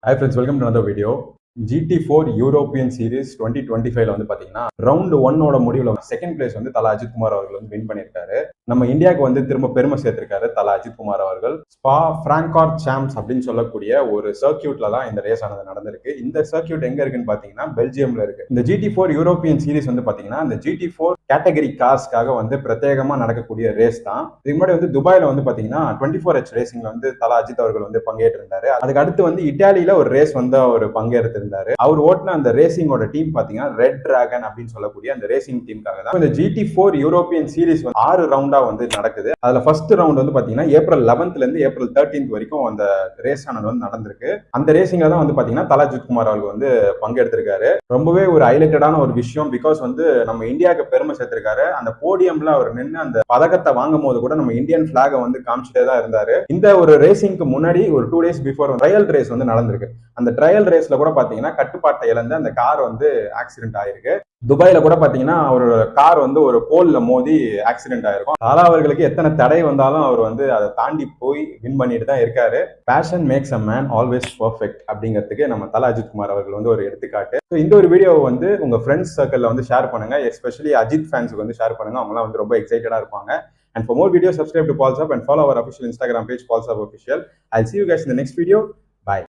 Hi friends, welcome to another video. GT4 European series 2025 வந்து பாத்தீங்கன்னா round 1 முடிவுல second place வந்து தலா அஜித் குமார் அவர்கள் வந்து வின் பண்ணியிருக்காரு. நம்ம இந்தியாவுக்கு வந்து திரும்ப பெருமை சேர்த்திருக்காரு தலா அஜித் குமார் அவர்கள். ஸ்பா பிராங்கார்ட் சாம்ப்ஸ் அப்படின்னு சொல்லக்கூடிய ஒரு சர்க்கியூட்ல தான் இந்த ரேஸ் ஆனது நடந்திருக்கு. இந்த சர்க்கியூட் எங்க இருக்குன்னு பாத்தீங்கன்னா பெல்ஜியம்ல இருக்கு. இந்த GT4 யூரோப்பியன் சீரிஸ் வந்து பாத்தீங்கன்னா இந்த GT4 கேட்டகரி கார்ஸ்க்காக வந்து பிரத்யேகமா நடக்கக்கூடிய ரேஸ் தான். இதுக்கு முன்னாடி வந்து துபாயில வந்து பாத்தீங்கன்னா 24H ரேசிங்ல வந்து தலா அஜித் அவர்கள் வந்து பங்கேற்றிருந்தாரு. அதுக்கு அடுத்து வந்து இட்டாலியில ஒரு ரேஸ் வந்து அவர் பங்கேற்று அவர் ஓட்டின அந்த ரேசிங்கோட டீம் பாத்தீங்கன்னா ரெட் டிராகன் அப்படின்னு சொல்லக்கூடிய அந்த ரேசிங் டீமுக்காக தான் இந்த GT4 யூரோப்பியன் சீரிஸ் 6 ரவுண்டா வந்து நடக்குது. அதுல ஃபர்ஸ்ட் ரவுண்ட் வந்து பாத்தீங்கன்னா ஏப்ரல் 11th இருந்து ஏப்ரல் 13th வரைக்கும் அந்த ரேஸ் ஆனது வந்து நடந்திருக்கு. அந்த ரேசிங்ல தான் வந்து பாத்தீங்கன்னா தலா அஜித் குமார் அவர்கள் வந்து பங்கெடுத்திருக்காரு. ரொம்பவே ஒரு ஹைலைட்டடான ஒரு விஷயம். பிகாஸ் வந்து நம்ம இந்தியாவுக்கு பெருமை சேர்த்திருக்காரு. அந்த போடியம்ல அவர் நின்று அந்த பதக்கத்தை வாங்கும் போது கூட நம்ம இந்தியன் பிளாக வந்து காமிச்சிட்டே தான் இருந்தாரு. இந்த ஒரு ரேசிங்க்கு முன்னாடி ஒரு 2 days பிஃபோர் ட்ரையல் ரேஸ் வந்து நடந்திருக்கு. அந்த ட்ரையல் ரேஸ்ல கூட பாத்தீங்கன்னா கட்டுப்பாட்டை இழந்து அந்த கார் வந்து ஆக்சிடென்ட் ஆயிருக்கு. துபாயில கூட பாத்தீங்கன்னா அவரோட கார் வந்து ஒரு போல்ல மோதி ஆக்சிடென்ட் ஆயிருக்கும். தாலா அவர்களுக்கு எத்தனை தடை வந்தாலும் அவர் வந்து அதை தாண்டி போய் வின் பண்ணிட்டு தான் இருக்காரு. Passion makes a man always perfect அப்படிங்கிறதுக்கு நம்ம தலா அஜித் குமார் அவர்கள் வந்து ஒரு எடுத்துக்காட்டு. இந்த ஒரு வீடியோவை வந்து உங்க ஃப்ரெண்ட்ஸ் சர்க்கிள்ல வந்து ஷேர் பண்ணுங்க. எஸ்பெஷலி அஜித் ஃபேன்ஸுக்கு வந்து ஷேர் பண்ணுங்க. அவங்கலாம் வந்து ரொம்ப எக்ஸைட்டடா இருப்பாங்க. And for more videos, subscribe to Pulse Up and follow our official Instagram page, Pulse Up Official. I'll see you guys in the next video.